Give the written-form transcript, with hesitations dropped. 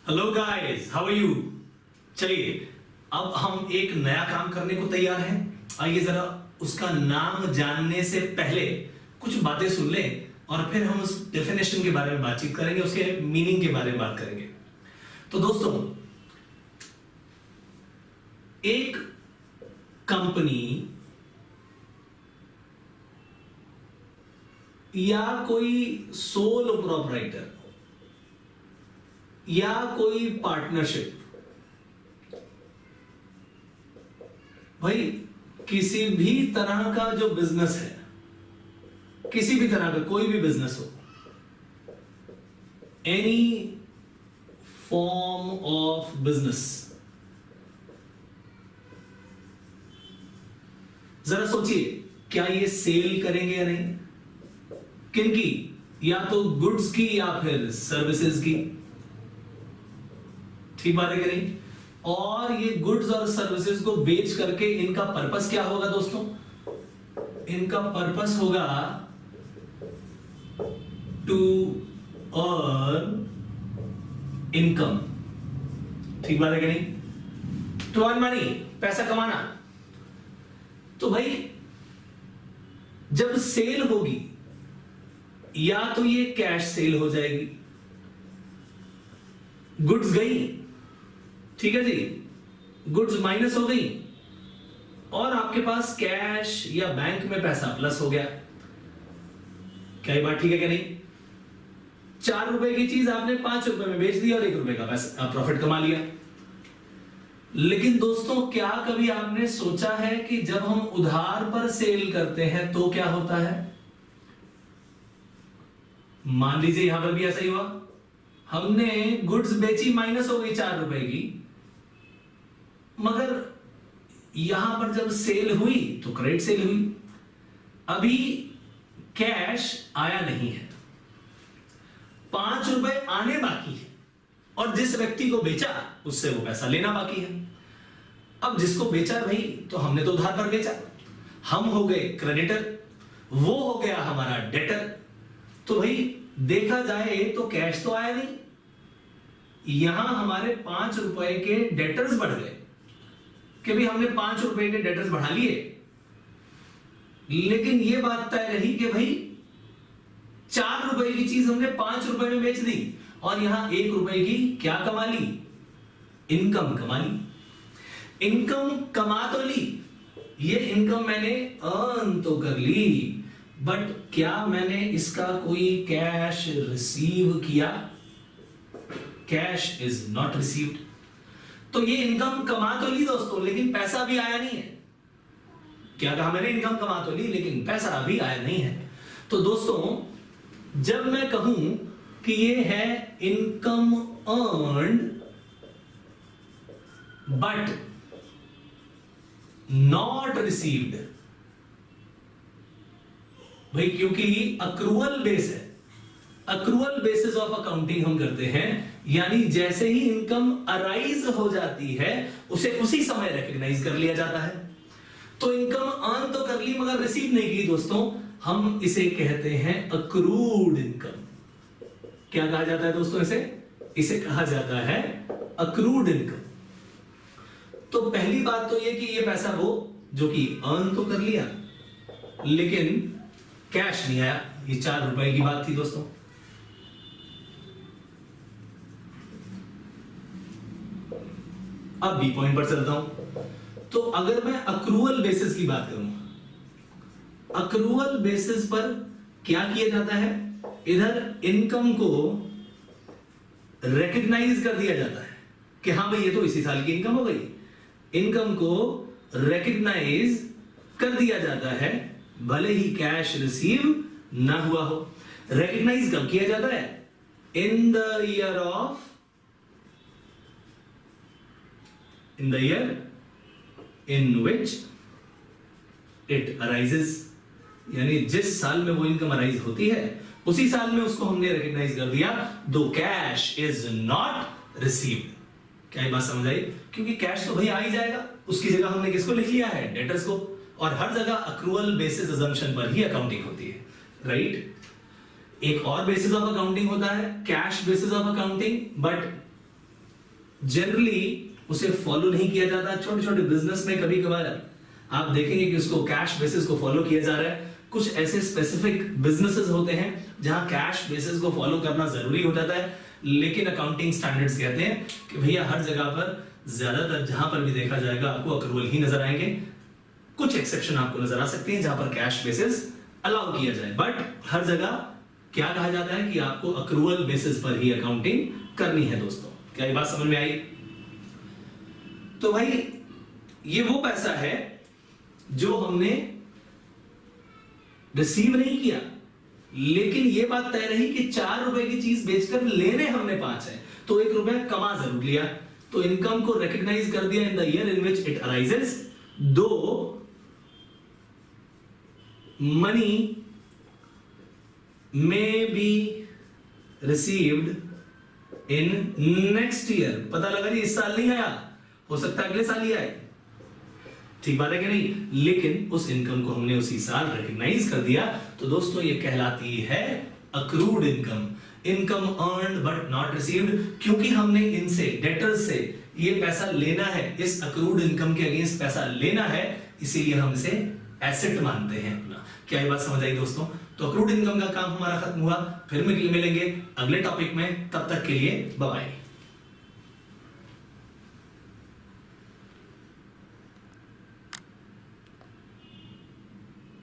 Hello guys, how are you. चलिए अब हम एक नया काम करने को तैयार हैं। आइए जरा उसका नाम जानने से पहले कुछ बातें सुन लें और फिर हम उस डेफिनेशन के बारे में बातचीत करेंगे, उसके मीनिंग के बारे में बात करेंगे। तो दोस्तों, एक कंपनी या कोई सोल प्रोपराइटर या कोई पार्टनरशिप, भाई किसी भी तरह का जो बिजनेस है, किसी भी तरह का कोई भी बिजनेस हो, एनी फॉर्म ऑफ बिजनेस, जरा सोचिए क्या ये सेल करेंगे या नहीं, किनकी, या तो गुड्स की या फिर सर्विसेज की। ठीक बात है कि नहीं। और ये गुड्स और सर्विसेज को बेच करके इनका पर्पस क्या होगा दोस्तों? इनका पर्पस होगा टू अर्न इनकम। ठीक बात है कि नहीं। टू अर्न मनी, पैसा कमाना। तो भाई जब सेल होगी या तो ये कैश सेल हो जाएगी, गुड्स गई, ठीक है जी, गुड्स माइनस हो गई और आपके पास कैश या बैंक में पैसा प्लस हो गया। क्या ये बात ठीक है क्या नहीं? 4 रुपए की चीज आपने 5 रुपए में बेच दी और 1 रुपए का पैसा प्रॉफिट कमा लिया। लेकिन दोस्तों, क्या कभी आपने सोचा है कि जब हम उधार पर सेल करते हैं तो क्या होता है? मान लीजिए यहां पर भी ऐसा ही हुआ, हमने गुड्स बेची, माइनस हो गई 4 रुपए की, मगर यहां पर जब सेल हुई तो क्रेडिट सेल हुई, अभी कैश आया नहीं है, 5 रुपए आने बाकी है और जिस व्यक्ति को बेचा उससे वो पैसा लेना बाकी है। अब जिसको बेचा भाई, तो हमने तो उधार पर बेचा, हम हो गए क्रेडिटर, वो हो गया हमारा डेटर। तो भाई देखा जाए तो कैश तो आया नहीं, यहां हमारे 5 रुपए के डेटर्स बढ़ गए कि भाई हमने 5 रुपए के डेटर्स बढ़ा लिए। लेकिन यह बात तय रही कि भाई 4 रुपए की चीज हमने 5 रुपए में बेच दी और यहां 1 रुपए की क्या कमा ली? इनकम कमा ली। इनकम कमा तो ली, ये इनकम मैंने अर्न तो कर ली, बट क्या मैंने इसका कोई कैश रिसीव किया? Cash is not received. तो ये इनकम कमा तो ली दोस्तों, लेकिन पैसा भी आया नहीं है। क्या कहा मैंने? इनकम कमा तो ली लेकिन पैसा अभी आया नहीं है। तो दोस्तों, जब मैं कहूं कि ये है income earned but not received, भाई क्योंकि अक्रूवल बेस है, अक्रूवल बेसिस ऑफ अकाउंटिंग हम करते हैं, यानी जैसे ही इनकम अराइज हो जाती है उसे उसी समय रिकॉग्नाइज कर लिया जाता है। तो इनकम अर्न तो कर ली मगर रिसीव नहीं की दोस्तों, हम इसे कहते हैं अक्रूड इनकम। क्या कहा जाता है दोस्तों? इसे कहा जाता है अक्रूड इनकम। तो पहली बात तो यह कि यह पैसा वो जो कि अर्न तो कर लिया लेकिन कैश नहीं आया, ये 4 रुपए की बात थी दोस्तों। अब बी पॉइंट पर चलता हूं। तो अगर मैं अक्रूवल बेसिस की बात करूं, अक्रूवल बेसिस पर क्या किया जाता है? इधर इनकम को रिकॉग्नाइज कर दिया जाता है कि हां भाई ये तो इसी साल की इनकम हो गई। इनकम को रिकॉग्नाइज कर दिया जाता है भले ही कैश रिसीव ना हुआ हो। रिकॉग्नाइज कब किया जाता है? In the year in which it arises, यानी जिस साल में वो इनकम अराइज होती है उसी साल में उसको हमने रिकॉग्नाइज कर दिया, दो कैश इज नॉट रिसीव्ड। क्या ये बात समझ आई? क्योंकि कैश तो भाई आ ही जाएगा, उसकी जगह हमने किसको लिख लिया है? डेटर्स को। और हर जगह अक्रूवल बेसिस अजम्पशन पर ही अकाउंटिंग होती है, राइट। एक और बेसिस ऑफ अकाउंटिंग होता है cash basis of accounting, but generally उसे फॉलो नहीं किया जाता। छोटे छोटे बिजनेस में कभी कभार आप देखेंगे कि उसको कैश बेसिस को फॉलो किया जा रहा है। कुछ ऐसे स्पेसिफिक बिजनेसेस होते हैं जहां कैश बेसिस को फॉलो करना जरूरी हो जाता है, लेकिन अकाउंटिंग स्टैंडर्ड्स कहते हैं कि भैया हर जगह पर ज्यादातर जहां पर भी देखा जाएगा आपको अक्रूवल ही नजर आएंगे। कुछ एक्सेप्शन आपको नजर आ सकती हैं जहां पर कैश बेसिस अलाउ किया जाए, बट हर जगह क्या कहा जाता है कि आपको अक्रूवल बेसिस पर ही अकाउंटिंग करनी है। दोस्तों क्या ये बात समझ में आई? तो भाई ये वो पैसा है जो हमने रिसीव नहीं किया, लेकिन ये बात तय रही कि 4 रुपए की चीज बेचकर लेने हमने 5 है, तो 1 रुपया कमा जरूर लिया। तो इनकम को रिकॉग्नाइज कर दिया in the year in which it arises, दो money may be received in next year। पता लगा जी इस साल नहीं आया, हो सकता है अगले साल ही आए, ठीक बात है कि नहीं, लेकिन उस इनकम को हमने उसी साल रिकॉग्नाइज कर दिया। तो दोस्तों ये कहलाती है accrued income, income earned but not received. क्योंकि हमने इनसे डेटर्स से ये पैसा लेना है, इस अक्रूड इनकम के अगेंस्ट पैसा लेना है, इसीलिए हम इसे एसेट मानते हैं अपना। क्या ये बात समझ आई दोस्तों? तो अक्रूड इनकम का काम हमारा खत्म हुआ। फिर मिलेंगे अगले टॉपिक में, तब तक के लिए बाय बाय।